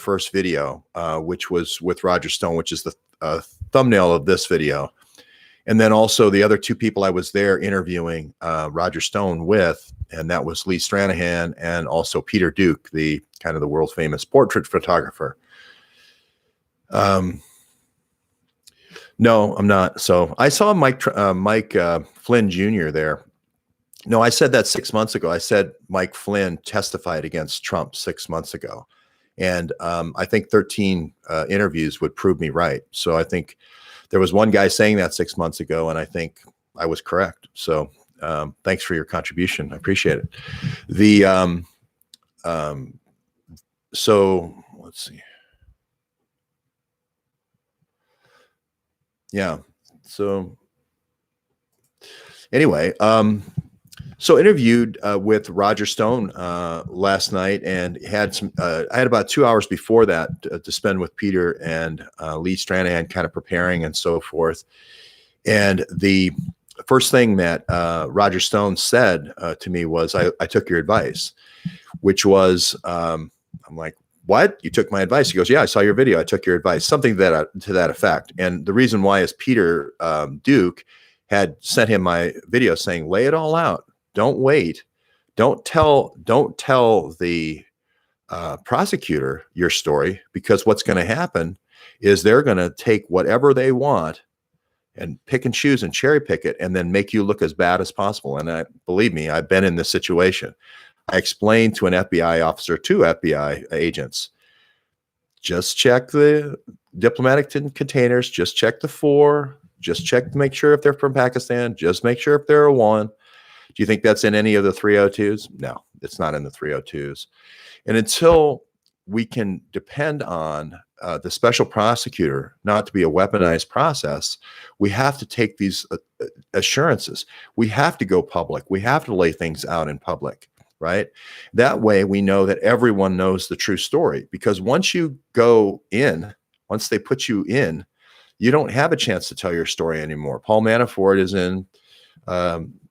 first video, which was with Roger Stone, which is the thumbnail of this video. And then also the other two people I was there interviewing Roger Stone with, and that was Lee Stranahan and also Peter Duke, the kind of the world famous portrait photographer. No, I'm not. So I saw Mike Flynn Jr. there. No, I said that 6 months ago. I said Mike Flynn testified against Trump 6 months ago. And I think 13 interviews would prove me right. So I think there was one guy saying that 6 months ago, and I think I was correct. So thanks for your contribution. I appreciate it. So let's see. Yeah. So anyway, so interviewed with Roger Stone last night, and had some. I had about 2 hours before that to spend with Peter and Lee Stranahan, kind of preparing and so forth. And the first thing that Roger Stone said to me was, "I took your advice," which was, I'm like, "What? You took my advice?" He goes, "Yeah, I saw your video. I took your advice." Something that to that effect. And the reason why is Peter Duke had sent him my video saying, "Lay it all out. Don't wait. Don't tell the prosecutor your story, because what's going to happen is they're going to take whatever they want and pick and choose and cherry pick it, and then make you look as bad as possible." And believe me, I've been in this situation. I explained to an FBI officer, two FBI agents, just check the diplomatic containers, just check the 4, just check to make sure if they're from Pakistan, just make sure if they're a 1. Do you think that's in any of the 302s? No, it's not in the 302s. And until we can depend on the special prosecutor not to be a weaponized process, we have to take these assurances. We have to go public. We have to lay things out in public, right? That way we know that everyone knows the true story. Because once you go in, once they put you in, you don't have a chance to tell your story anymore. Paul Manafort is in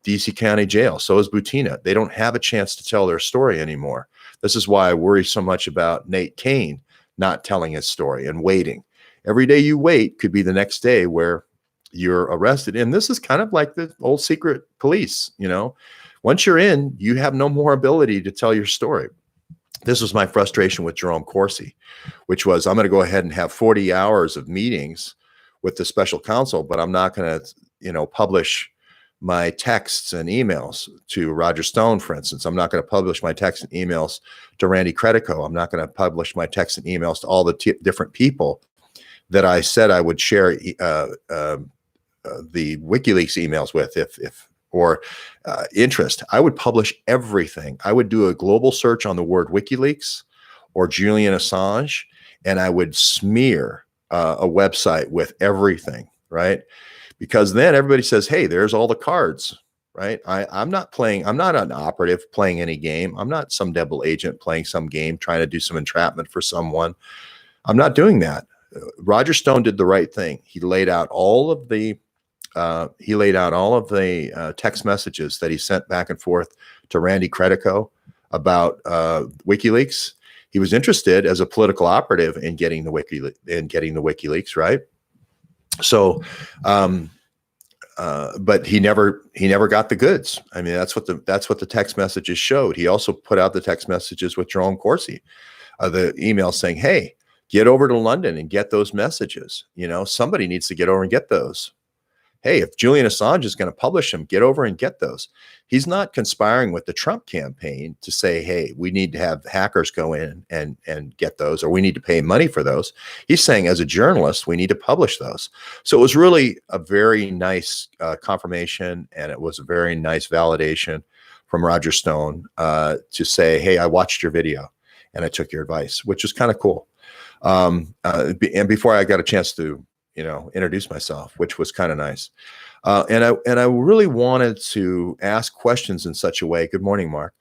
DC County Jail. So is Butina. They don't have a chance to tell their story anymore. This is why I worry so much about Nate Kane not telling his story and waiting. Every day you wait could be the next day where you're arrested. And this is kind of like the old secret police, you know. Once you're in, you have no more ability to tell your story. This was my frustration with Jerome Corsi, which was, I'm going to go ahead and have 40 hours of meetings with the special counsel, but I'm not going to, you know, publish my texts and emails to Roger Stone, for instance. I'm not going to publish my texts and emails to Randy Credico. I'm not going to publish my texts and emails to all the different people that I said I would share the WikiLeaks emails with, or interest. I would publish everything. I would do a global search on the word WikiLeaks or Julian Assange, and I would smear a website with everything, right? Because then everybody says, hey, there's all the cards, right? I'm not an operative playing any game. I'm not some double agent playing some game, trying to do some entrapment for someone. I'm not doing that. Roger Stone did the right thing. He laid out all of the text messages that he sent back and forth to Randy Credico about WikiLeaks. He was interested as a political operative in getting the WikiLeaks, right? So, but he never got the goods. I mean, that's what the text messages showed. He also put out the text messages with Jerome Corsi, the email saying, hey, get over to London and get those messages. You know, somebody needs to get over and get those. Hey, if Julian Assange is going to publish them, get over and get those. He's not conspiring with the Trump campaign to say, hey, we need to have hackers go in and get those, or we need to pay money for those. He's saying, as a journalist, we need to publish those. So it was really a very nice confirmation, and it was a very nice validation from Roger Stone to say, hey, I watched your video and I took your advice, which is kind of cool. And before I got a chance to, you know, introduce myself, which was kind of nice. And I really wanted to ask questions in such a way. Good morning, Mark.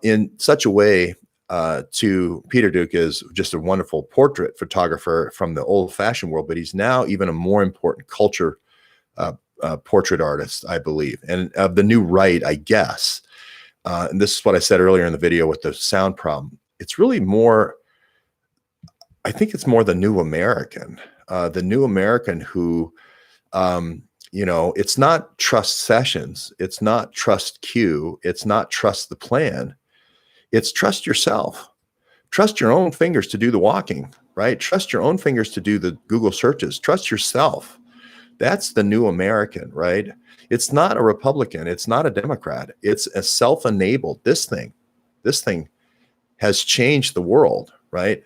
In such a way to Peter Duke is just a wonderful portrait photographer from the old-fashioned world, but he's now even a more important culture portrait artist, I believe, and of the new right, I guess. And this is what I said earlier in the video with the sound problem. It's really more. I think it's more the new American, who, it's not trust Sessions, it's not trust Q, it's not trust the plan, it's trust yourself, trust your own fingers to do the walking, right? Trust your own fingers to do the Google searches, trust yourself. That's the new American, right? It's not a Republican, it's not a Democrat, it's a self-enabled. This thing has changed the world, right?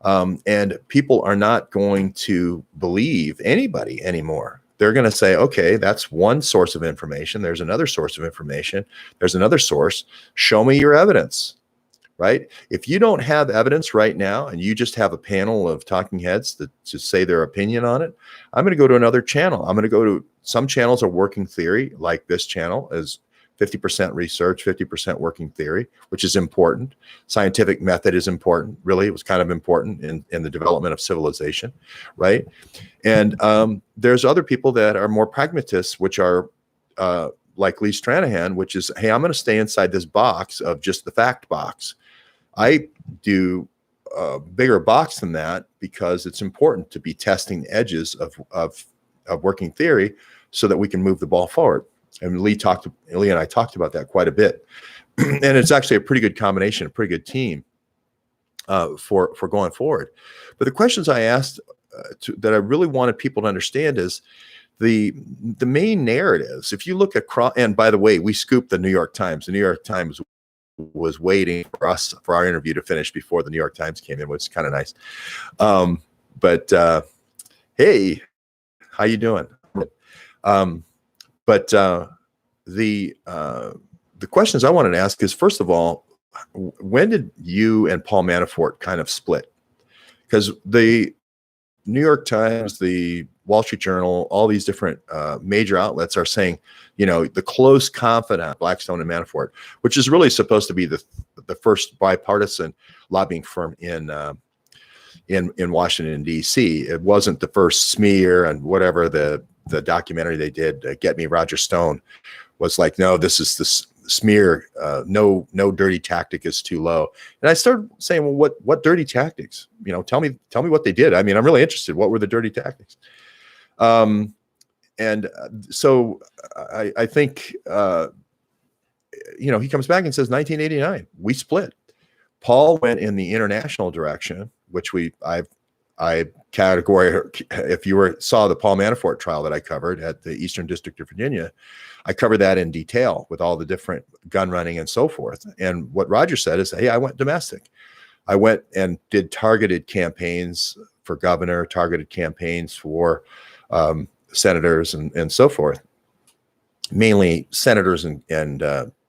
And people are not going to believe anybody anymore. They're going to say, okay, that's one source of information. There's another source of information. There's another source. Show me your evidence, right? If you don't have evidence right now and you just have a panel of talking heads to say their opinion on it, I'm going to go to another channel. I'm going to go to some channels are working theory, like this channel is 50% research, 50% working theory, which is important. Scientific method is important. Really, it was kind of important in the development of civilization, right? And there's other people that are more pragmatists, which are like Lee Stranahan, which is, hey, I'm going to stay inside this box of just the fact box. I do a bigger box than that because it's important to be testing the edges of working theory so that we can move the ball forward. And Lee and I talked about that quite a bit. And it's actually a pretty good combination, a pretty good team for going forward. But the questions I asked that I really wanted people to understand is the main narratives. If you look at, and by the way, we scooped the New York Times. The New York Times was waiting for us, for our interview to finish before the New York Times came in, which is kind of nice. Hey, how you doing? But the questions I wanted to ask is, first of all, when did you and Paul Manafort kind of split? Because the New York Times, the Wall Street Journal, all these different major outlets are saying, the close confidant, Blackstone and Manafort, which is really supposed to be the first bipartisan lobbying firm in Washington, D.C. It wasn't the first smear and whatever the documentary they did, Get Me Roger Stone, was like, no, this is the smear. No dirty tactic is too low. And I started saying, well, what dirty tactics? Tell me what they did. I mean, I'm really interested. What were the dirty tactics? So I think, he comes back and says 1989, we split. Paul went in the international direction, which I category, if you saw the Paul Manafort trial that I covered at the Eastern District of Virginia, I covered that in detail with all the different gun running and so forth. And what Roger said is, hey, I went domestic. I went and did targeted campaigns for governor, targeted campaigns for senators and so forth, mainly senators and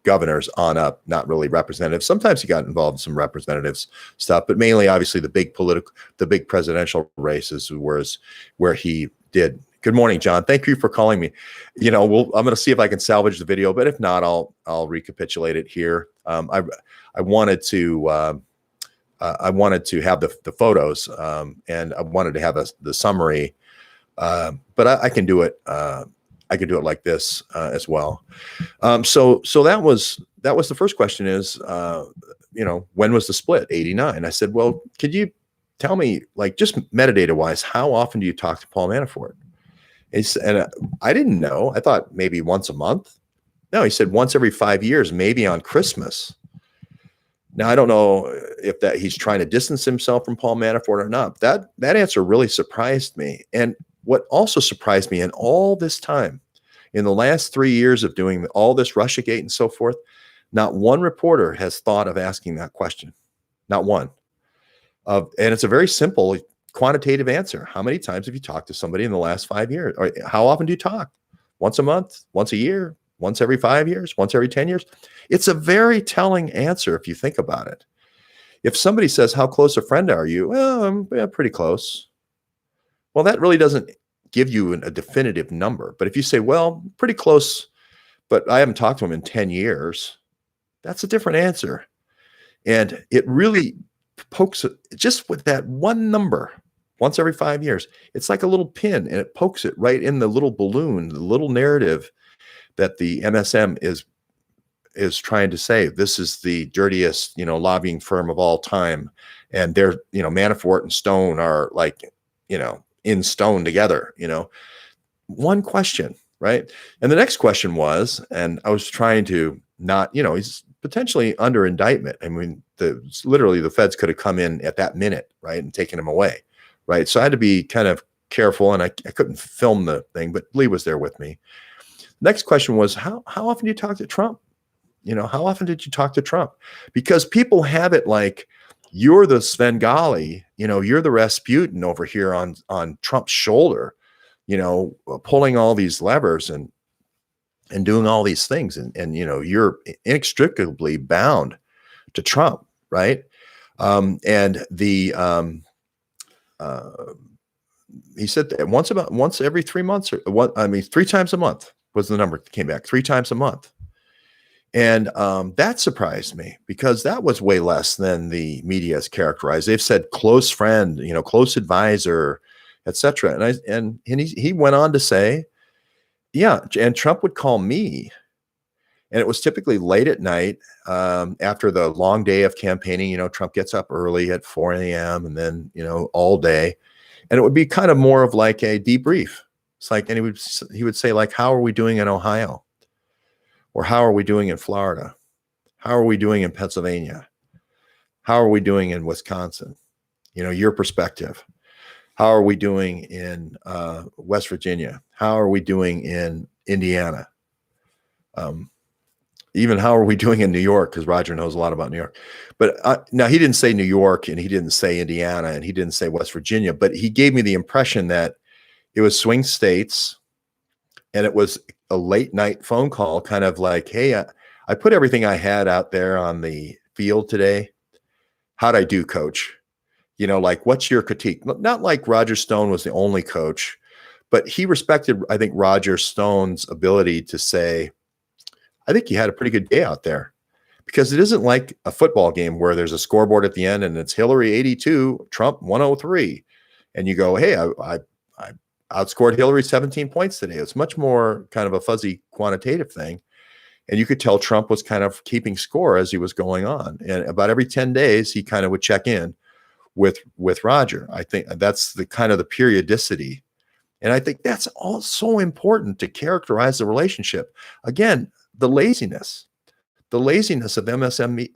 governors on up, not really representatives. Sometimes he got involved in some representatives stuff, but mainly, obviously, the big presidential races was where he did. Good morning, John. Thank you for calling me. I'm going to see if I can salvage the video, but if not, I'll recapitulate it here. I wanted to have the photos, and I wanted to have the summary, but I can do it. I could do it like this as well. So that was the first question is, when was the split? 89. I said, well, could you tell me, like, just metadata wise, how often do you talk to Paul Manafort? And I didn't know. I thought maybe once a month. No, he said once every 5 years, maybe on Christmas. Now, I don't know if that he's trying to distance himself from Paul Manafort or not. That answer really surprised me. And what also surprised me in all this time, in the last 3 years of doing all this Russiagate and so forth, not one reporter has thought of asking that question. Not one. And it's a very simple quantitative answer. How many times have you talked to somebody in the last 5 years? Or how often do you talk? Once a month? Once a year? Once every 5 years? Once every 10 years? It's a very telling answer if you think about it. If somebody says, how close a friend are you? Well, I'm pretty close. Well, that really doesn't give you a definitive number. But if you say, well, pretty close, but I haven't talked to him in 10 years, that's a different answer. And it really pokes it just with that one number, once every 5 years. It's like a little pin, and it pokes it right in the little balloon, the little narrative that the MSM is trying to say. This is the dirtiest, lobbying firm of all time. and they're, Manafort and Stone are like, in stone together, one question, right? And the next question was, and I was trying to not, he's potentially under indictment. I mean, literally the feds could have come in at that minute, right, and taken him away, right? So I had to be kind of careful, and I couldn't film the thing, but Lee was there with me. Next question was, how often do you talk to Trump? How often did you talk to Trump? Because people have it like you're the Svengali, you're the Rasputin over here on Trump's shoulder, pulling all these levers and doing all these things. And you're inextricably bound to Trump, right? And he said that once every 3 months, or 3 times a month was the number that came back, 3 times a month. And that surprised me, because that was way less than the media has characterized. They've said close friend, close advisor, etc. And he went on to say, yeah, and Trump would call me, and it was typically late at night after the long day of campaigning. Trump gets up early at 4 a.m. and then all day, and it would be kind of more of like a debrief. It's like, and he would say, like, how are we doing in Ohio? Or how are we doing in Florida? How are we doing in Pennsylvania? How are we doing in Wisconsin? Your perspective. How are we doing in West Virginia? How are we doing in Indiana? Even how are we doing in New York? Because Roger knows a lot about New York. But now, he didn't say New York, and he didn't say Indiana, and he didn't say West Virginia, but he gave me the impression that it was swing states, and it was a late night phone call, kind of like, hey, I put everything I had out there on the field today. How'd I do, coach? Like, what's your critique? Not like Roger Stone was the only coach, but he respected, I think, Roger Stone's ability to say, I think you had a pretty good day out there. Because it isn't like a football game where there's a scoreboard at the end and it's Hillary 82, Trump 103. And you go, hey, I outscored Hillary 17 points today. It's much more kind of a fuzzy quantitative thing. And you could tell Trump was kind of keeping score as he was going on. And about every 10 days, he kind of would check in with Roger. I think that's the kind of the periodicity. And I think that's all so important to characterize the relationship. Again, the laziness of MSM,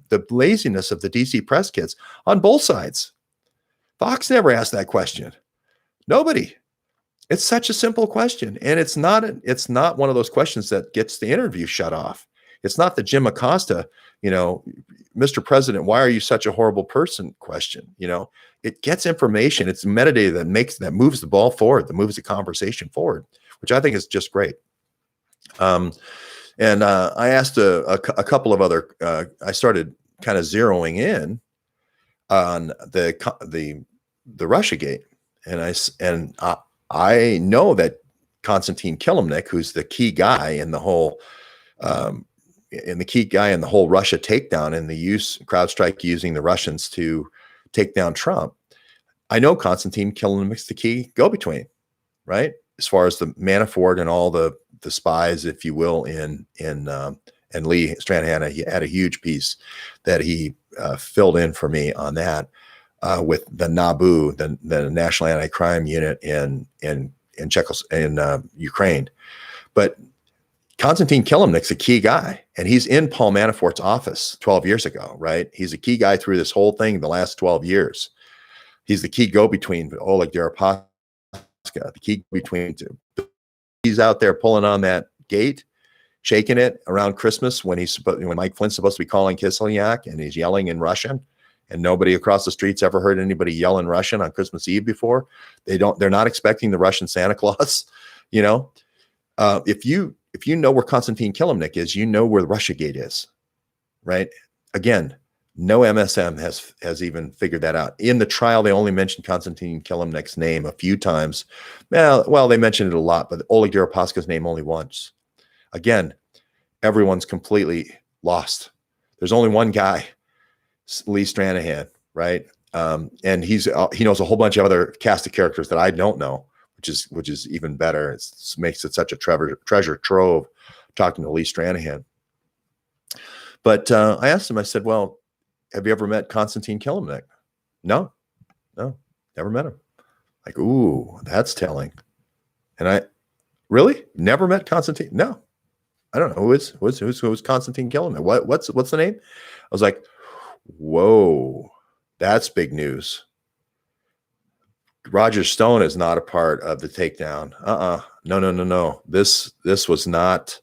the laziness of the DC press kids on both sides. Fox never asked that question. Nobody. It's such a simple question. And it's not one of those questions that gets the interview shut off. It's not the Jim Acosta, Mr. President, why are you such a horrible person question? It gets information. It's metadata that moves the ball forward, that moves the conversation forward, which I think is just great. And I asked a couple of other, I started kind of zeroing in on the Russiagate. And I know that Konstantin Kilimnik, who's the key guy in the whole Russia takedown and the CrowdStrike using the Russians to take down Trump. I know Konstantin Kilimnik's the key go-between, right? As far as the Manafort and all the spies, if you will, and Lee Stranahan, he had a huge piece that he filled in for me on that. With the NABU, the National Anti-Crime Unit in Ukraine. But Konstantin Kilimnik's a key guy, and he's in Paul Manafort's office 12 years ago, right? He's a key guy through this whole thing the last 12 years. He's the key go-between Oleg Deripaska, the key between two. He's out there pulling on that gate, shaking it around Christmas when Mike Flynn's supposed to be calling Kislyak, and he's yelling in Russian. And nobody across the streets ever heard anybody yell in Russian on Christmas Eve before. They're not expecting the Russian Santa Claus. If you know where Konstantin Kilimnik is, you know where the Russiagate is, right? Again, no MSM has even figured that out. In the trial, they only mentioned Konstantin Kilimnik's name a few times. Well, they mentioned it a lot, but Oleg Deripaska's name only once. Again, everyone's completely lost. There's only one guy, Lee Stranahan, right? And he knows a whole bunch of other cast of characters that I don't know, which is even better. It makes it such a treasure trove talking to Lee Stranahan. But I asked him, I said, well, have you ever met Konstantin Kilimnik? No, never met him. Like, ooh, that's telling. And I really never met Konstantin. No, I don't know who's Konstantin Kilimnik. What's the name? I was like, whoa, that's big news. Roger Stone is not a part of the takedown. No. This was not.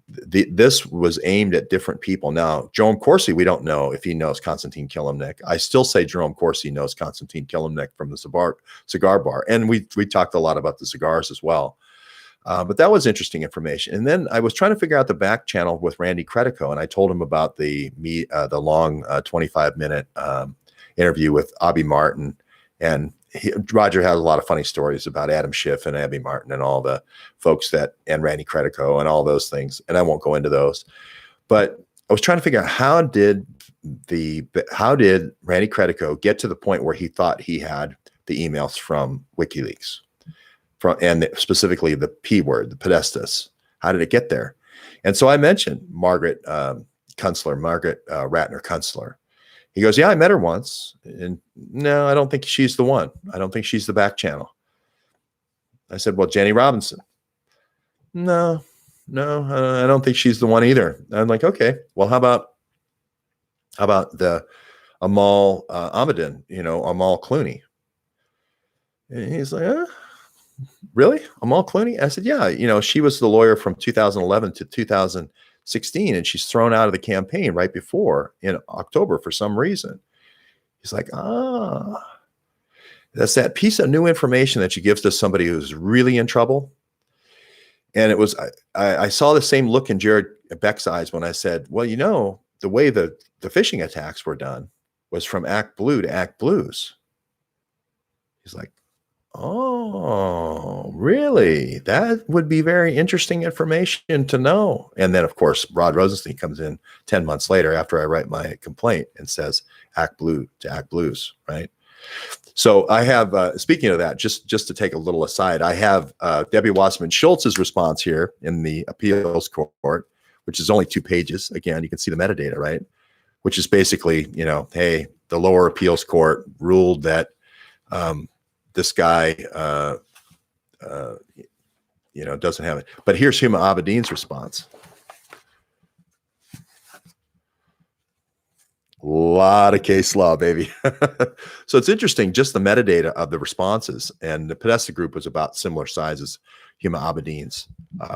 This was aimed at different people. Now, Jerome Corsi, we don't know if he knows Konstantin Kilimnik. I still say Jerome Corsi knows Konstantin Kilimnik from the cigar bar. And we talked a lot about the cigars as well. But that was interesting information. And then I was trying to figure out the back channel with Randy Credico, and I told him about the long 25-minute interview with Abby Martin. And Roger has a lot of funny stories about Adam Schiff and Abby Martin and all the folks and Randy Credico and all those things. And I won't go into those. But I was trying to figure out how did Randy Credico get to the point where he thought he had the emails from WikiLeaks, and specifically the P word, the Podestas. How did it get there? And so I mentioned Margaret Ratner Kunstler. He goes, yeah, I met her once. And no, I don't think she's the one. I don't think she's the back channel. I said, well, Jenny Robinson. No, I don't think she's the one either. I'm like, okay, well, how about the Amal Ahmadin, Amal Clooney? And he's like, really? Amal Clooney? I said, yeah, she was the lawyer from 2011 to 2016, and she's thrown out of the campaign right before in October for some reason. He's like, that's that piece of new information that she gives to somebody who's really in trouble. And it was, I saw the same look in Jared Beck's eyes when I said, well, the way the phishing attacks were done was from Act Blue to Act Blues. He's like, oh, really? That would be very interesting information to know. And then, of course, Rod Rosenstein comes in 10 months later after I write my complaint and says Act Blue to Act Blues, right? So I have, speaking of that, just to take a little aside, I have Debbie Wasserman Schultz's response here in the appeals court, which is only 2 pages. Again, you can see the metadata, right? Which is basically, hey, the lower appeals court ruled that this guy, doesn't have it. But here's Huma Abedin's response. A lot of case law, baby. So it's interesting, just the metadata of the responses. And the Podesta group was about similar size as Huma Abedin's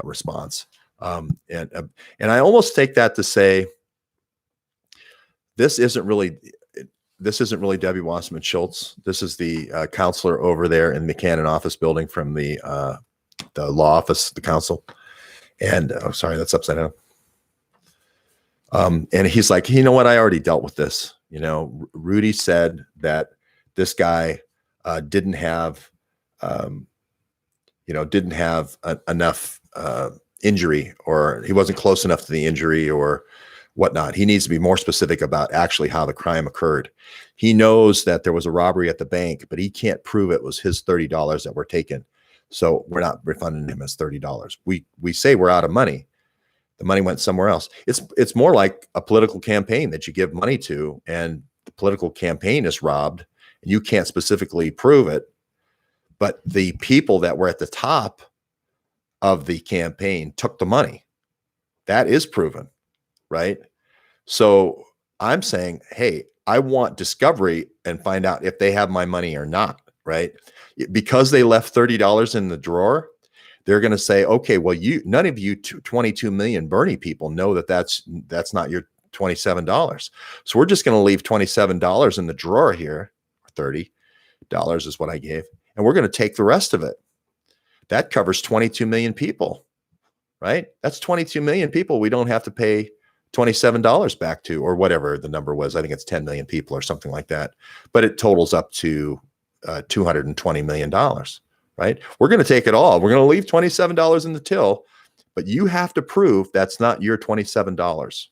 response. And I almost take that to say, this isn't really Debbie Wasserman Schultz. This is the counselor over there in the Cannon office building from the law office, the council. And sorry, that's upside down. And he's like, you know what? I already dealt with this. Rudy said that this guy didn't have enough injury, or he wasn't close enough to the injury or whatnot. He needs to be more specific about actually how the crime occurred. He knows that there was a robbery at the bank, but he can't prove it was his $30 that were taken. So we're not refunding him his $30. We say we're out of money. The money went somewhere else. It's more like a political campaign that you give money to, and the political campaign is robbed, and you can't specifically prove it. But the people that were at the top of the campaign took the money. That is proven, right? So I'm saying, hey, I want discovery and find out if they have my money or not, right? Because they left $30 in the drawer, they're going to say, okay, well, none of you 22 million Bernie people know that's not your $27. So we're just going to leave $27 in the drawer here. $30 is what I gave. And we're going to take the rest of it. That covers 22 million people, right? That's 22 million people we don't have to pay $27 back to, or whatever the number was. I think it's 10 million people or something like that. But it totals up to $220 million. Right? We're going to take it all. We're going to leave $27 in the till, but you have to prove that's not your $27,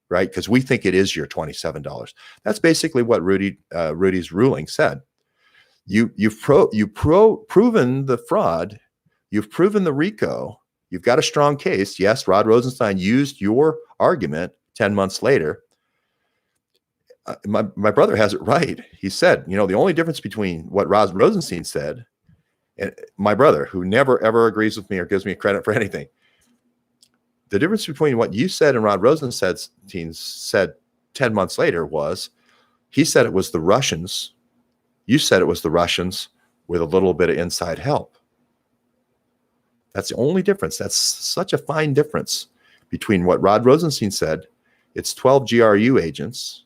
right? Because we think it is your $27. That's basically what Rudy's ruling said. You've proven the fraud. You've proven the RICO. You've got a strong case. Yes, Rod Rosenstein used your argument 10 months later. my brother has it right. He said, the only difference between what Rod Rosenstein said and my brother, who never ever agrees with me or gives me credit for anything, the difference between what you said and Rod Rosenstein said 10 months later was, he said it was the Russians. You said it was the Russians with a little bit of inside help. That's the only difference. That's such a fine difference between what Rod Rosenstein said, it's 12 GRU agents,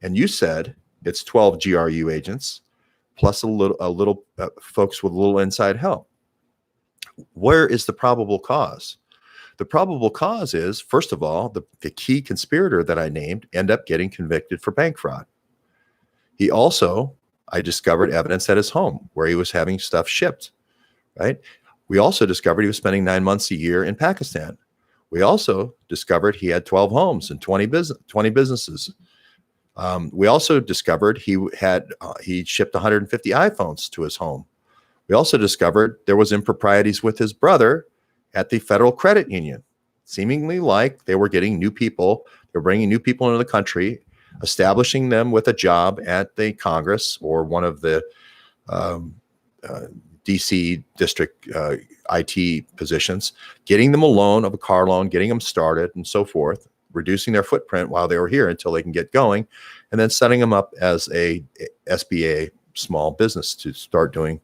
and you said it's 12 GRU agents plus a little folks with a little inside help. Where is the probable cause? The probable cause is, first of all, the key conspirator that I named ended up getting convicted for bank fraud. He also, I discovered evidence at his home where he was having stuff shipped, right? We also discovered he was spending 9 months a year in Pakistan. We also discovered he had 12 homes and 20 businesses. We also discovered he shipped 150 iPhones to his home. We also discovered there was improprieties with his brother at the Federal Credit Union, seemingly like they were getting new people. They were bringing new people into the country, establishing them with a job at the Congress or one of the DC district IT positions, getting them a loan of a car loan, getting them started and so forth, reducing their footprint while they were here until they can get going, and then setting them up as a SBA small business to start doing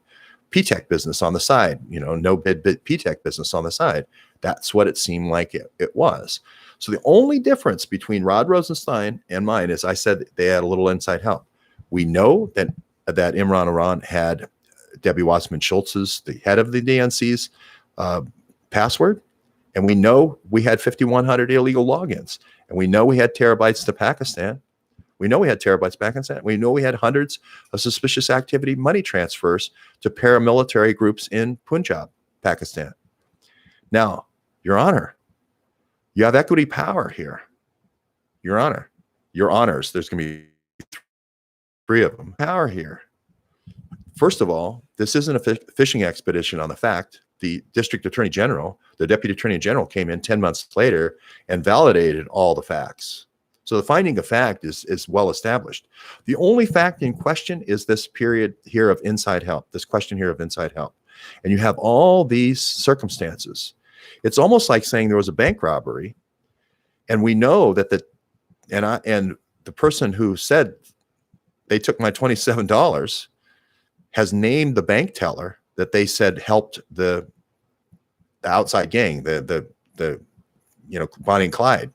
P-Tech business on the side, no bid P-Tech business on the side. That's what it seemed like it was. So the only difference between Rod Rosenstein and mine is I said they had a little inside help. We know that Imran Iran had Debbie Wasserman Schultz's, the head of the DNC's password. And we know we had 5,100 illegal logins. And we know we had terabytes to Pakistan. We know we had terabytes back in Pakistan. We know we had hundreds of suspicious activity money transfers to paramilitary groups in Punjab, Pakistan. Now, Your Honor, you have equity power here. Your Honor, Your Honors, there's going to be 3 of them. Power here. First of all, this isn't a fishing expedition on the fact. The district attorney general, the deputy attorney general came in 10 months later and validated all the facts. So the finding of fact is well established. The only fact in question is this period here of inside help, this question here of inside help. And you have all these circumstances. It's almost like saying there was a bank robbery, and we know that the person who said they took my $27 has named the bank teller that they said helped the outside gang, the Bonnie and Clyde.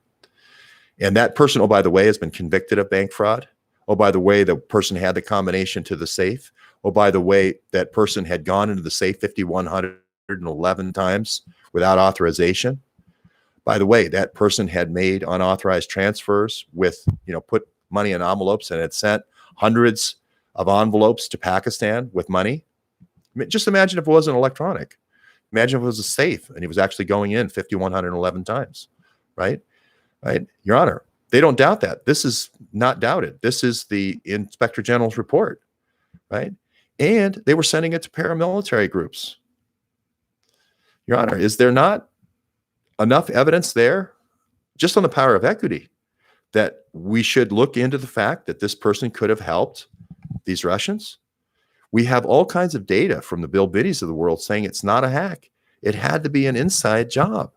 And that person, oh, by the way, has been convicted of bank fraud. Oh, by the way, the person had the combination to the safe. Oh, by the way, that person had gone into the safe 5,111 times without authorization. By the way, that person had made unauthorized transfers with, put money in envelopes and had sent hundreds of envelopes to Pakistan with money. Just imagine if it wasn't electronic. Imagine if it was a safe and he was actually going in 5,111 times, right? Right? Your Honor, they don't doubt that. This is not doubted. This is the Inspector General's report, right? And they were sending it to paramilitary groups. Your Honor, is there not enough evidence there, just on the power of equity, that we should look into the fact that this person could have helped these Russians? We have all kinds of data from the Bill Biddies of the world saying it's not a hack. It had to be an inside job.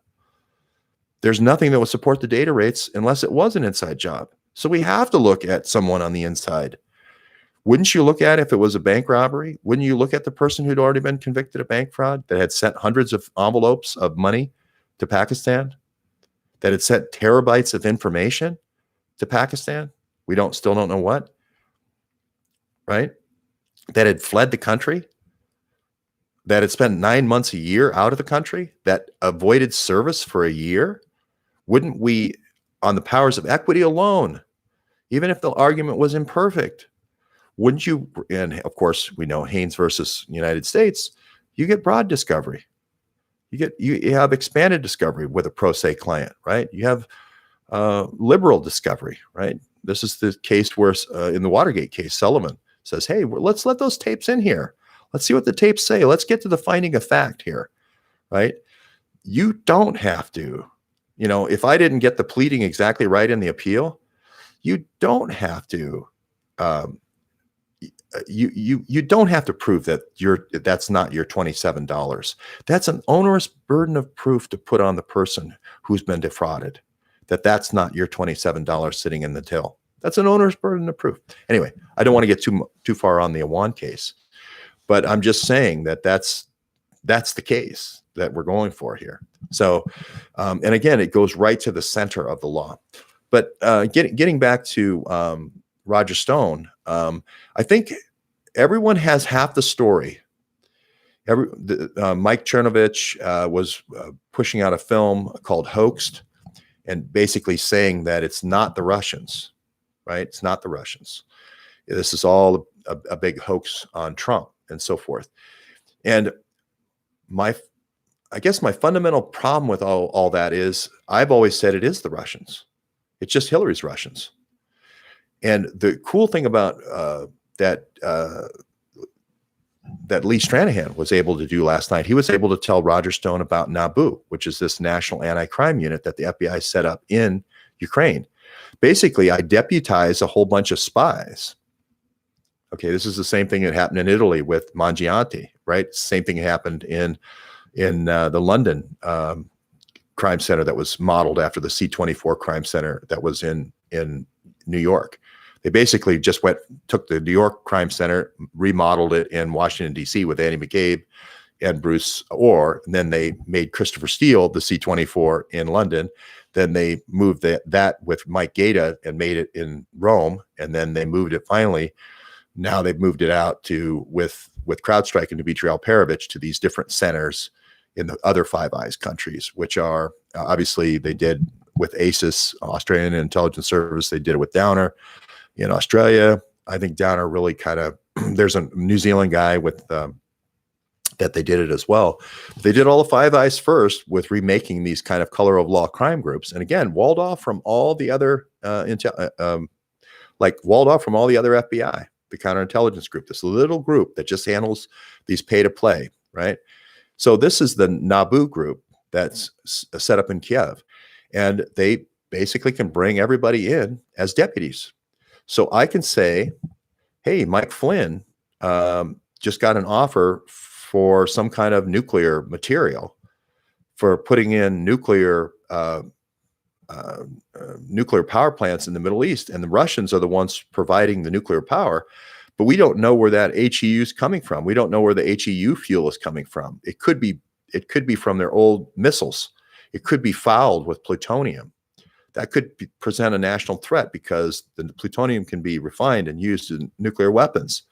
There's nothing that would support the data rates unless it was an inside job. So we have to look at someone on the inside. Wouldn't you look at if it was a bank robbery? Wouldn't you look at the person who'd already been convicted of bank fraud, that had sent hundreds of envelopes of money to Pakistan, that had sent terabytes of information to Pakistan? We still don't know what, right? That had fled the country, that had spent 9 months a year out of the country, that avoided service for a year. Wouldn't we, on the powers of equity alone, even if the argument was imperfect, wouldn't you, and of course we know Haynes versus United States, you get broad discovery. You have expanded discovery with a pro se client, right? You have liberal discovery, right? This is the case where in the Watergate case, Sullivan says, hey, let's let those tapes in here. Let's see what the tapes say. Let's get to the finding of fact here, right? You don't have to, if I didn't get the pleading exactly right in the appeal, you don't have to. You don't have to prove that that's not your $27. That's an onerous burden of proof to put on the person who's been defrauded, that's not your $27 sitting in the till. That's an onerous burden of proof. Anyway, I don't want to get too far on the Wuhan case, but I'm just saying that's the case that we're going for here. So, and again, it goes right to the center of the law. But getting back to Roger Stone, I think everyone has half the story. Mike Chernovich was pushing out a film called Hoaxed, and basically saying that it's not the Russians, right? It's not the Russians. This is all a big hoax on Trump and so forth. And I guess my fundamental problem with all that is I've always said it is the Russians. It's just Hillary's Russians. And the cool thing about that Lee Stranahan was able to do last night, he was able to tell Roger Stone about NABU, which is this national anti-crime unit that the FBI set up in Ukraine. Basically, I deputize a whole bunch of spies. Okay, this is the same thing that happened in Italy with Mangiante, right? Same thing happened in the London crime center that was modeled after the C24 crime center that was in New York. They basically just took the New York crime center, remodeled it in Washington, D.C. with Andy McCabe and Bruce Orr. And then they made Christopher Steele the C24 in London. Then they moved that with Mike Gaeta and made it in Rome. And then they moved it finally. Now they've moved it out to with Crowdstrike and Dimitri Alperovich to these different centers in the other Five Eyes countries, which are obviously they did with ASIS, Australian Intelligence Service. They did it with Downer. In Australia, I think Downer really kind of, there's a New Zealand guy with that they did it as well. They did all the Five Eyes first with remaking these kind of color of law crime groups. And again, walled off from all the other, walled off from all the other FBI, the counterintelligence group, this little group that just handles these pay to play, right? So this is the NABU group that's set up in Kiev. And they basically can bring everybody in as deputies. So I can say, hey, Mike Flynn just got an offer for some kind of nuclear material for putting in nuclear power plants in the Middle East. And the Russians are the ones providing the nuclear power. But we don't know where that HEU is coming from. We don't know where the HEU fuel is coming from. It could be from their old missiles. It could be fouled with plutonium. That could present a national threat because the plutonium can be refined and used in nuclear weapons.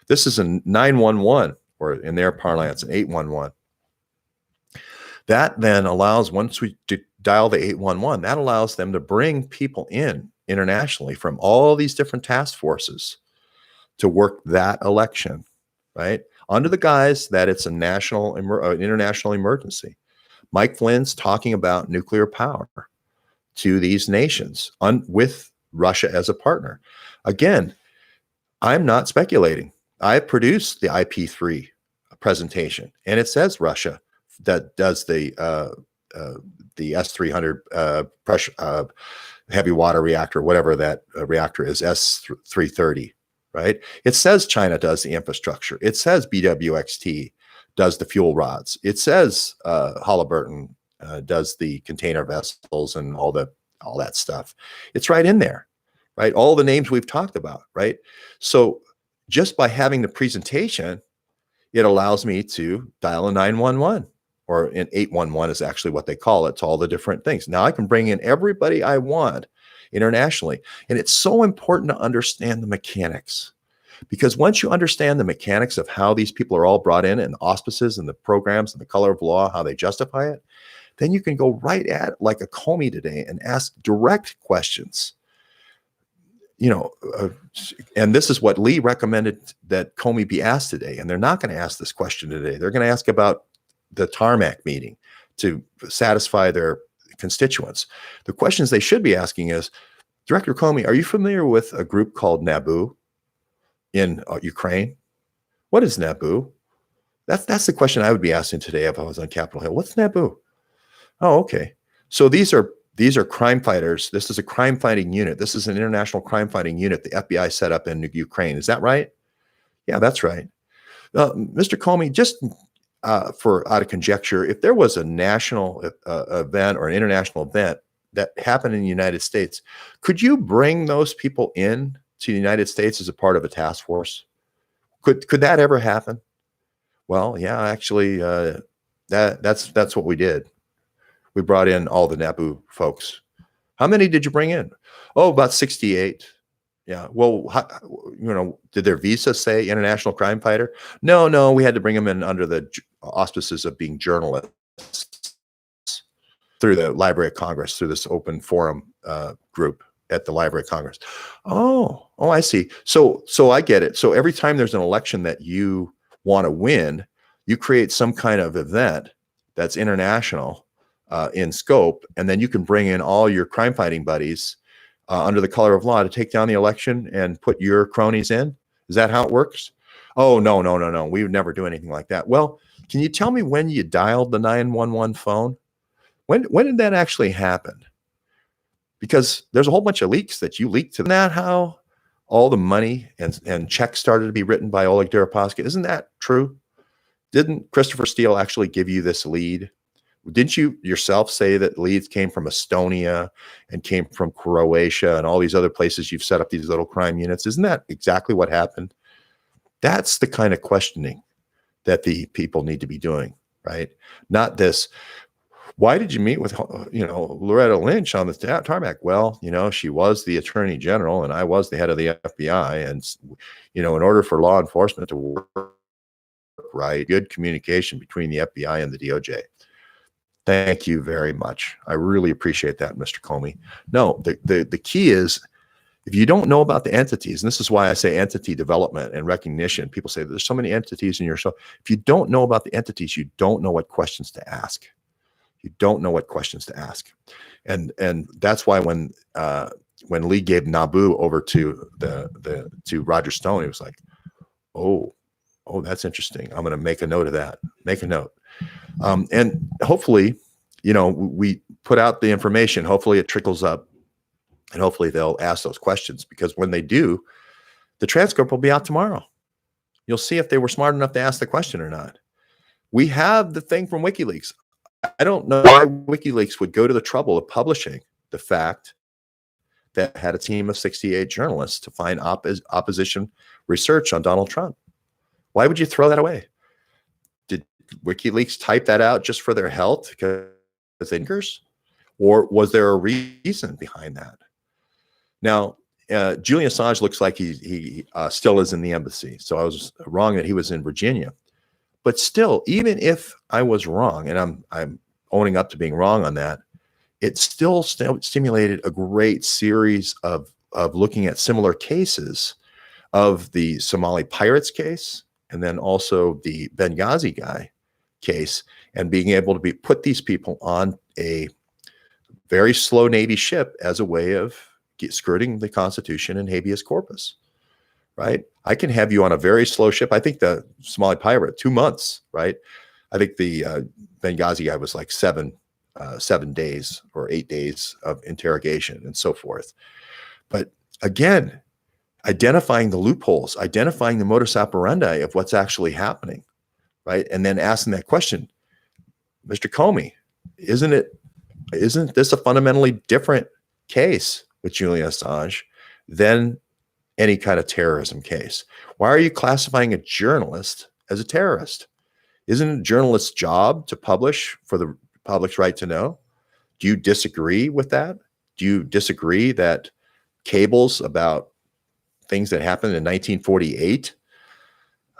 This is a 911, or in their parlance, an 811. That then allows, once we dial the 811, that allows them to bring people in internationally from all these different task forces to work that election, right? Under the guise that it's a international emergency. Mike Flynn's talking about nuclear power to these nations with Russia as a partner. Again, I'm not speculating. I produced the IP3 presentation, and it says Russia that does the S-300 pressure heavy water reactor, whatever that reactor is, S-330, right? It says China does the infrastructure. It says BWXT does the fuel rods. It says Halliburton does the container vessels and all that stuff. It's right in there, right? All the names we've talked about, right? So just by having the presentation, it allows me to dial a 911, or an 811 is actually what they call it. It's all the different things. Now I can bring in everybody I want internationally. And it's so important to understand the mechanics, because once you understand the mechanics of how these people are all brought in and the auspices and the programs and the color of law, how they justify it, then you can go right at it like a Comey today and ask direct questions. And this is what Lee recommended that Comey be asked today. And they're not going to ask this question today. They're going to ask about the tarmac meeting to satisfy their constituents. The questions they should be asking is, Director Comey, are you familiar with a group called NABU in Ukraine? What is NABU? That's the question I would be asking today if I was on Capitol Hill. What's NABU? Oh, okay. So these are These are crime fighters. This is a crime fighting unit. This is an international crime fighting unit the FBI set up in Ukraine. Is that right? Yeah, that's right. Mr. Comey, just for out of conjecture, if there was a national event or an international event that happened in the United States, could you bring those people in to the United States as a part of a task force? Could that ever happen? Well, yeah, actually, that's what we did. We brought in all the NABU folks. How many did you bring in? Oh, about 68. Yeah. Well, did their visa say international crime fighter? No, we had to bring them in under the auspices of being journalists through the Library of Congress, through this open forum group at the Library of Congress. Oh, I see. So I get it. So every time there's an election that you want to win, you create some kind of event that's international in scope, and then you can bring in all your crime fighting buddies under the color of law to take down the election and put your cronies in. Is that how it works? Oh, no. We would never do anything like that. Well, can you tell me when you dialed the 911 phone? When did that actually happen? Because there's a whole bunch of leaks that you leaked to. Isn't that how all the money and checks started to be written by Oleg Deripaska? Isn't that true? Didn't Christopher Steele actually give you this lead? Didn't you yourself say that leads came from Estonia and came from Croatia and all these other places you've set up these little crime units? Isn't that exactly what happened? That's the kind of questioning that the people need to be doing, right? Not this, why did you meet with, Loretta Lynch on the tarmac? Well, she was the attorney general and I was the head of the FBI. And, in order for law enforcement to work right, good communication between the FBI and the DOJ. Thank you very much. I really appreciate that, Mr. Comey. No, the key is, if you don't know about the entities, and this is why I say entity development and recognition, people say there's so many entities in your show. If you don't know about the entities, you don't know what questions to ask. You don't know what questions to ask. And that's why when Lee gave Naboo over to Roger Stone, he was like, oh, that's interesting. I'm going to make a note of that. Make a note. And hopefully, we put out the information. Hopefully it trickles up and hopefully they'll ask those questions, because when they do, the transcript will be out tomorrow. You'll see if they were smart enough to ask the question or not. We have the thing from WikiLeaks. I don't know why WikiLeaks would go to the trouble of publishing the fact that had a team of 68 journalists to find opposition research on Donald Trump. Why would you throw that away? Did WikiLeaks type that out just for their health because thinkers, or was there a reason behind that? Now, Julian Assange looks like he still is in the embassy. So I was wrong that he was in Virginia. But still, even if I was wrong, and I'm owning up to being wrong on that, it still stimulated a great series of looking at similar cases of the Somali pirates case, and then also the Benghazi guy case, and being able to put these people on a very slow Navy ship as a way of skirting the Constitution and habeas corpus, right? I can have you on a very slow ship. I think the Somali pirate, 2 months, right? I think the Benghazi guy was like 7 days or 8 days of interrogation and so forth. But again, identifying the loopholes, identifying the modus operandi of what's actually happening, right? And then asking that question, Mr. Comey, isn't this a fundamentally different case with Julian Assange than any kind of terrorism case? Why are you classifying a journalist as a terrorist? Isn't it a journalist's job to publish for the public's right to know? Do you disagree with that? Do you disagree that cables about things that happened in 1948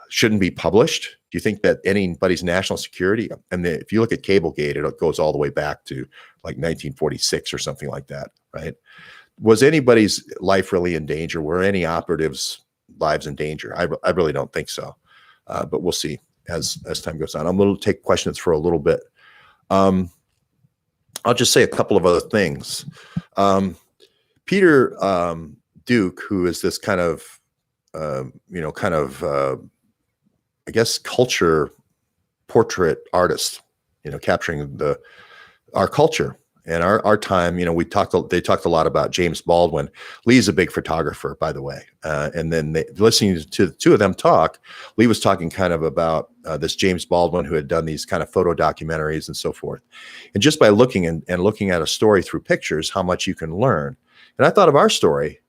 shouldn't be published? Do you think that anybody's national security, and if you look at Cablegate, it goes all the way back to like 1946 or something like that, right? Was anybody's life really in danger? Were any operatives' lives in danger? I really don't think so, but we'll see as time goes on. I'm going to take questions for a little bit. I'll just say a couple of other things. Peter Duke, who is this kind of, I guess, culture portrait artist, capturing our culture In our time, they talked a lot about James Baldwin. Lee's a big photographer, by the way. And then listening to the two of them talk, Lee was talking kind of about this James Baldwin who had done these kind of photo documentaries and so forth. And just by looking and looking at a story through pictures, how much you can learn. And I thought of our story,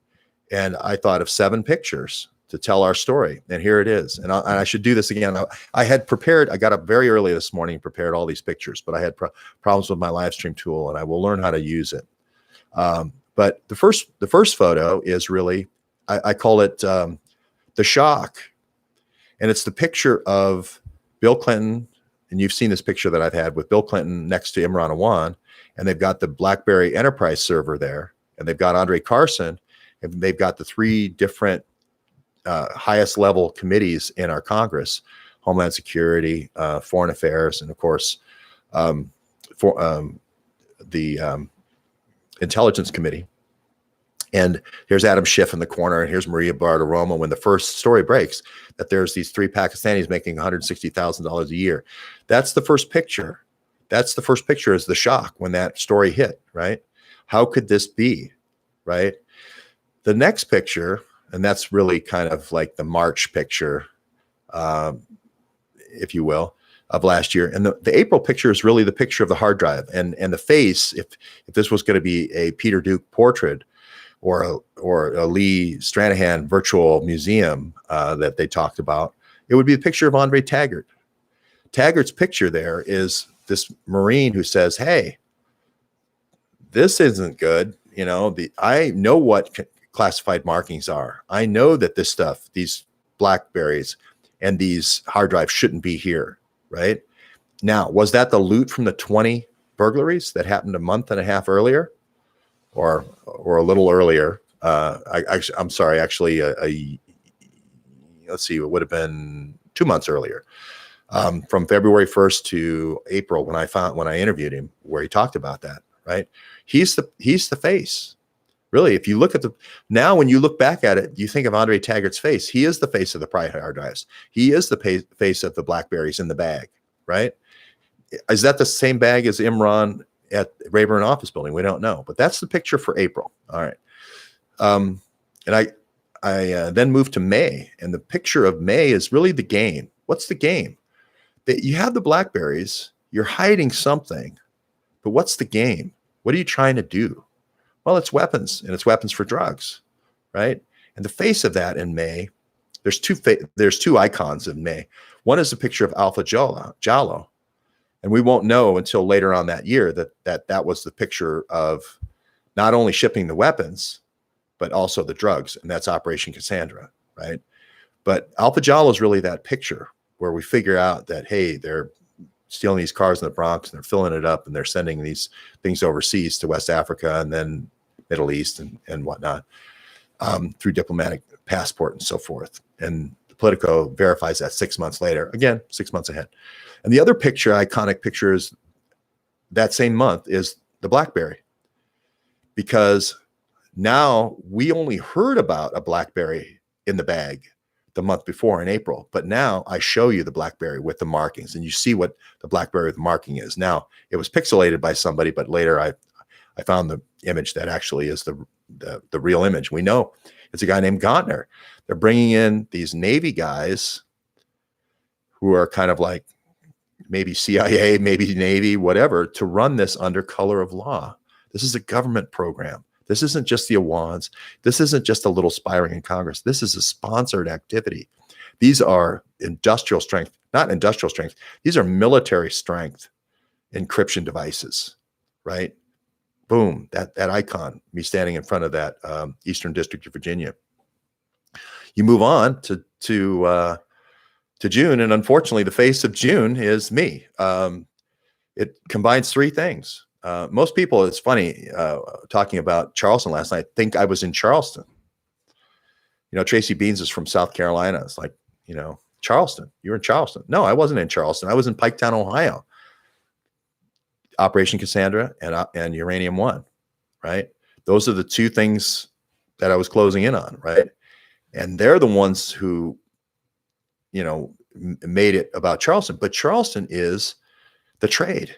and I thought of 7 pictures to tell our story. And here it is. And I should do this again. I had prepared, I got up very early this morning and prepared all these pictures, but I had problems with my live stream tool, and I will learn how to use it. But the first photo is really, I call it the shock. And it's the picture of Bill Clinton. And you've seen this picture that I've had with Bill Clinton next to Imran Awan. And they've got the Blackberry enterprise server there. And they've got Andre Carson. And they've got the 3 different highest level committees in our Congress: Homeland Security, Foreign Affairs, and of course, the Intelligence Committee. And here's Adam Schiff in the corner, and here's Maria Bartiromo when the first story breaks that there's these 3 Pakistanis making $160,000 a year. That's the first picture. That's the first picture, is the shock when that story hit, right? How could this be, right? The next picture, and that's really kind of like the March picture, if you will, of last year. And the April picture is really the picture of the hard drive. And the face, if this was going to be a Peter Duke portrait or a Lee Stranahan virtual museum that they talked about, it would be the picture of Andre Taggart. Taggart's picture there is this Marine who says, hey, this isn't good. I know what classified markings are. I know that this stuff, these Blackberries and these hard drives shouldn't be here, right? Now, was that the loot from the 20 burglaries that happened a month and a half earlier, or a little earlier? I'm sorry, actually, let's see, it would have been 2 months earlier, from February 1st to April when I interviewed him, where he talked about that, right? He's the face. Really, if you look at now, when you look back at it, you think of Andre Taggart's face. He is the face of the private hard drives. He is the face of the Blackberries in the bag, right? Is that the same bag as Imran at Rayburn Office Building? We don't know, but that's the picture for April. All right. And I then moved to May, and the picture of May is really the game. What's the game? You have the Blackberries, you're hiding something, but what's the game? What are you trying to do? Well, it's weapons, and it's weapons for drugs, right? And the face of that in May, there's 2 icons in May. One is a picture of Alpha Jallo, and we won't know until later on that year that was the picture of not only shipping the weapons, but also the drugs, and that's Operation Cassandra, right? But Alpha Jallo is really that picture where we figure out that, hey, they're stealing these cars in the Bronx, and they're filling it up, and they're sending these things overseas to West Africa and then Middle East and whatnot, through diplomatic passport and so forth. And the Politico verifies that 6 months later, again, 6 months ahead. And the other iconic picture is that same month is the Blackberry, because now we only heard about a Blackberry in the bag the month before in April, but now I show you the Blackberry with the markings, and you see what the Blackberry with the marking is. Now, it was pixelated by somebody, but later I found the image that actually is the real image. We know it's a guy named Gantner. They're bringing in these Navy guys who are kind of like maybe CIA, maybe Navy, whatever, to run this under color of law. This is a government program. This isn't just the Awans. This isn't just a little spying in Congress. This is a sponsored activity. These are industrial strength, not industrial strength. These are military strength encryption devices, right? Boom, that icon, me standing in front of that Eastern District of Virginia. You move on to June, and unfortunately, the face of June is me. It combines 3 things. Most people, it's funny, talking about Charleston last night, think I was in Charleston. Tracy Beans is from South Carolina. It's like, Charleston, you're in Charleston. No, I wasn't in Charleston. I was in Piketon, Ohio. Operation Cassandra and Uranium One, right? Those are the 2 things that I was closing in on, right? And they're the ones who, made it about Charleston. But Charleston is the trade.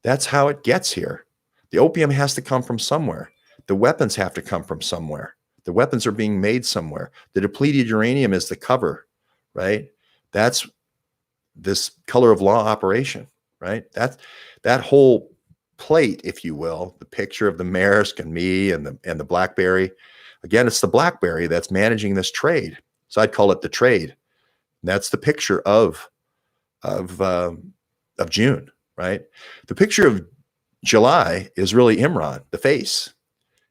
That's how it gets here. The opium has to come from somewhere. The weapons have to come from somewhere. The weapons are being made somewhere. The depleted uranium is the cover, right? That's this color of law operation, right? That whole plate, if you will, the picture of the Maersk and me and the Blackberry. Again, it's the Blackberry that's managing this trade. So I'd call it the trade. That's the picture of June, right? The picture of July is really Imran, the face,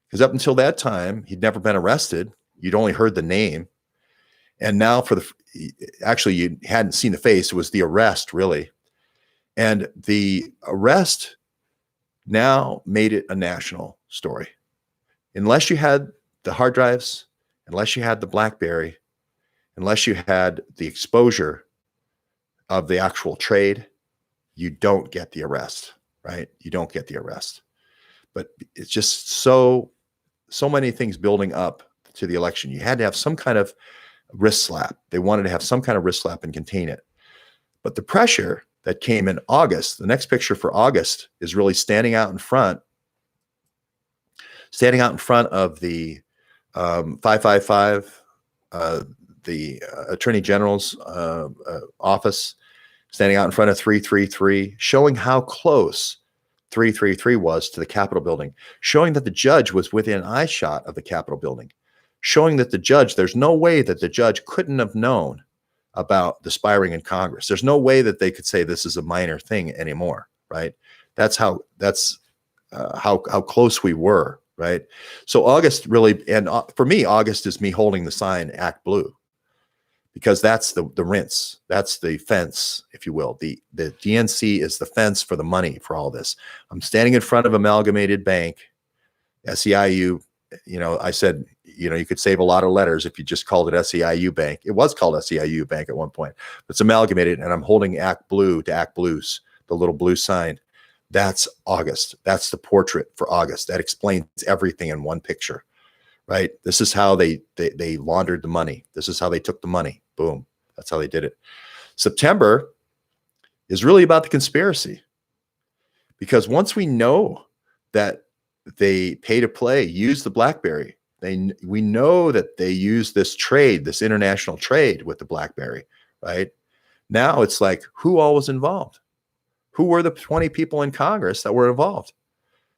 because up until that time he'd never been arrested. You'd only heard the name, and now actually you hadn't seen the face. It was the arrest, really, and the arrest now made it a national story. Unless you had the hard drives, unless you had the Blackberry, unless you had the exposure of the actual trade, you don't get the arrest, right? You don't get the arrest. But it's just so many things building up to the election. You had to have some kind of wrist slap. They wanted to have some kind of wrist slap and contain it. But the pressure that came in August, the next picture for August is really standing out in front of the 555, the Attorney General's office, standing out in front of 333, showing how close 333 was to the Capitol building, showing that the judge was within eyeshot of the Capitol building, showing that the judge, there's no way that the judge couldn't have known about the spying in Congress. There's no way that they could say this is a minor thing anymore, right? That's how close we were, right? So August really, and for me, August is me holding the sign Act Blue, because that's the rinse, that's the fence, if you will. The DNC is the fence for the money for all this. I'm standing in front of Amalgamated Bank, SEIU. I said, you could save a lot of letters if you just called it SEIU Bank. It was called SEIU Bank at one point, but it's amalgamated, and I'm holding Act Blue to Act Blues, the little blue sign. That's August. That's the portrait for August. That explains everything in one picture, right? This is how they laundered the money. This is how they took the money. Boom. That's how they did it. September is really about the conspiracy, because once we know that they pay to play, use the Blackberry, we know that they use this trade, this international trade with the Blackberry, right? Now it's like, who all was involved? Who were the 20 people in Congress that were involved?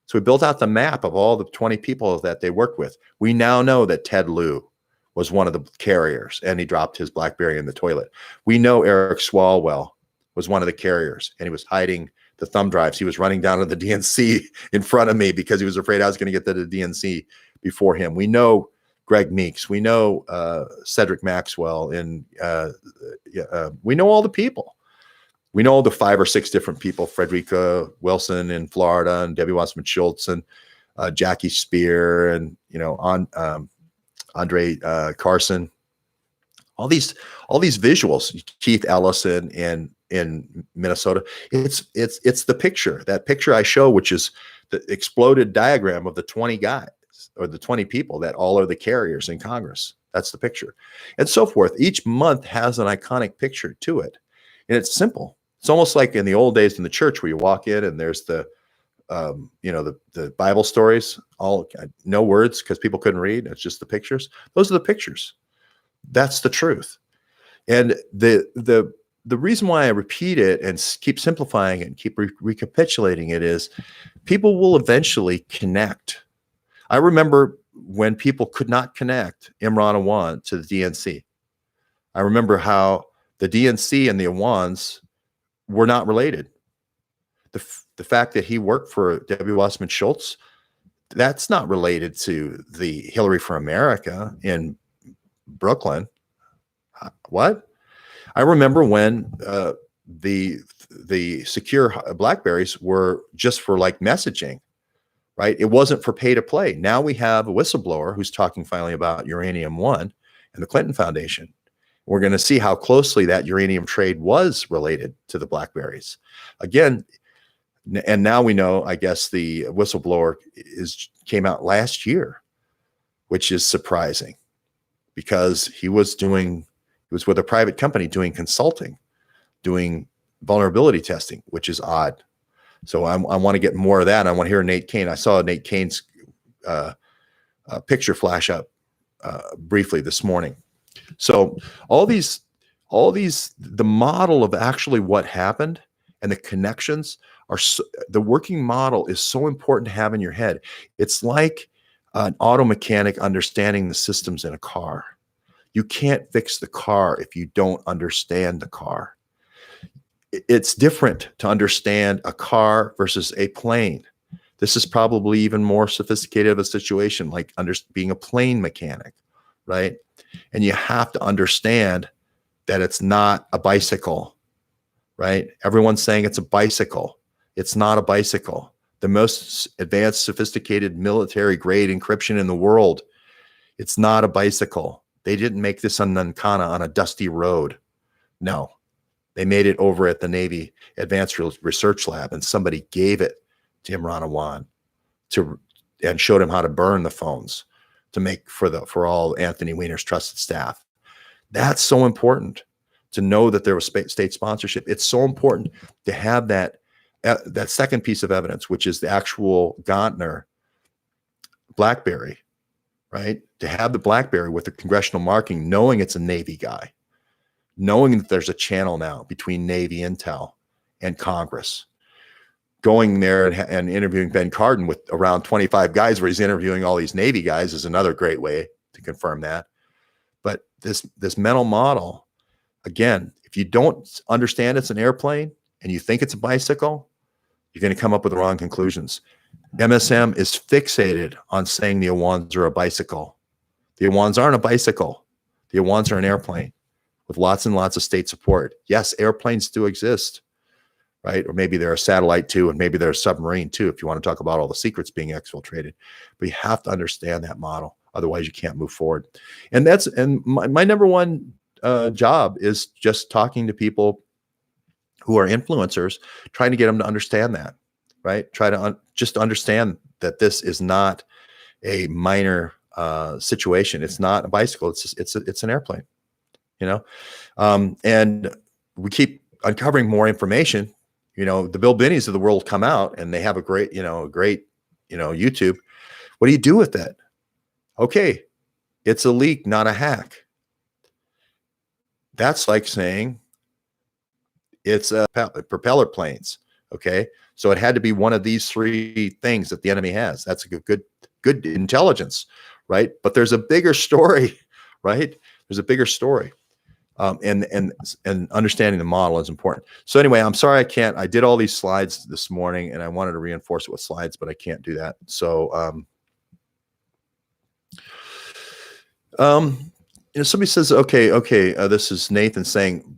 So we built out the map of all the 20 people that they worked with. We now know that Ted Lieu was one of the carriers, and he dropped his Blackberry in the toilet. We know Eric Swalwell was one of the carriers, and he was hiding the thumb drives. He was running down to the DNC in front of me because he was afraid I was going to get to the DNC before him. We know Greg Meeks. We know Cedric Maxwell, and we know all the people. We know the 5 or 6 different people: Frederica Wilson in Florida, and Debbie Wasserman Schultz, and Jackie Spear, and Andre Carson. All these visuals. Keith Ellison in Minnesota. It's the picture. That picture I show, which is the exploded diagram of the 20 guys or the 20 people that all are the carriers in Congress. That's the picture, and so forth. Each month has an iconic picture to it, and it's simple. It's almost like in the old days in the church where you walk in and there's the Bible stories, all no words because people couldn't read. It's just the pictures. Those are the pictures. That's the truth. And the reason why I repeat it and keep simplifying it and keep recapitulating it is people will eventually connect. I remember when people could not connect Imran Awan to the DNC. I remember how the DNC and the Awans were not related. The fact that he worked for Debbie Wasserman Schultz, that's not related to the Hillary for America in Brooklyn. What? I remember when the secure Blackberries were just for like messaging, right? It wasn't for pay to play. Now we have a whistleblower who's talking finally about Uranium One and the Clinton Foundation. We're going to see how closely that uranium trade was related to the Blackberries. Again, and now we know, I guess the whistleblower came out last year, which is surprising because he was with a private company doing consulting, doing vulnerability testing, which is odd. So I want to get more of that. And I want to hear Nate Kane. I saw Nate Kane's picture flash up briefly this morning. So all these, the model of actually what happened and the connections are the working model is so important to have in your head. It's like an auto mechanic understanding the systems in a car. You can't fix the car if you don't understand the car. It's different to understand a car versus a plane. This is probably even more sophisticated of a situation, like being a plane mechanic, right? And you have to understand that it's not a bicycle, right? Everyone's saying it's a bicycle. It's not a bicycle. The most advanced, sophisticated military grade encryption in the world. It's not a bicycle. They didn't make this on Nankana on a dusty road. No, they made it over at the Navy Advanced Research Lab, and somebody gave it to Imran Awan and showed him how to burn the phones to make for all Anthony Weiner's trusted staff. That's so important to know that there was state sponsorship. It's so important to have that second piece of evidence, which is the actual Gantner Blackberry, right? To have the Blackberry with the congressional marking, knowing it's a Navy guy, knowing that there's a channel now between Navy intel and Congress. Going there and interviewing Ben Cardin with around 25 guys where he's interviewing all these Navy guys is another great way to confirm that. But this mental model, again, if you don't understand it's an airplane and you think it's a bicycle, you're going to come up with the wrong conclusions. MSM is fixated on saying the Awans are a bicycle. The Awans aren't a bicycle. The Awans are an airplane with lots and lots of state support. Yes, airplanes do exist, right? Or maybe they're a satellite too, and maybe they're a submarine too, if you want to talk about all the secrets being exfiltrated. But you have to understand that model. Otherwise, you can't move forward. And my number one job is just talking to people who are influencers, trying to get them to understand that, right? Try to just understand that this is not a minor situation. It's not a bicycle. It's an airplane, you know? And we keep uncovering more information. You know, the Bill Binnies of the world come out and they have a great YouTube. What do you do with that? Okay, it's a leak, not a hack. That's like saying it's propeller planes. Okay, so it had to be one of these three things that the enemy has. That's a good intelligence, right? But there's a bigger story, right? There's a bigger story. And understanding the model is important. So anyway, I'm sorry I did all these slides this morning and I wanted to reinforce it with slides, but I can't do that. So somebody says, okay, this is Nathan saying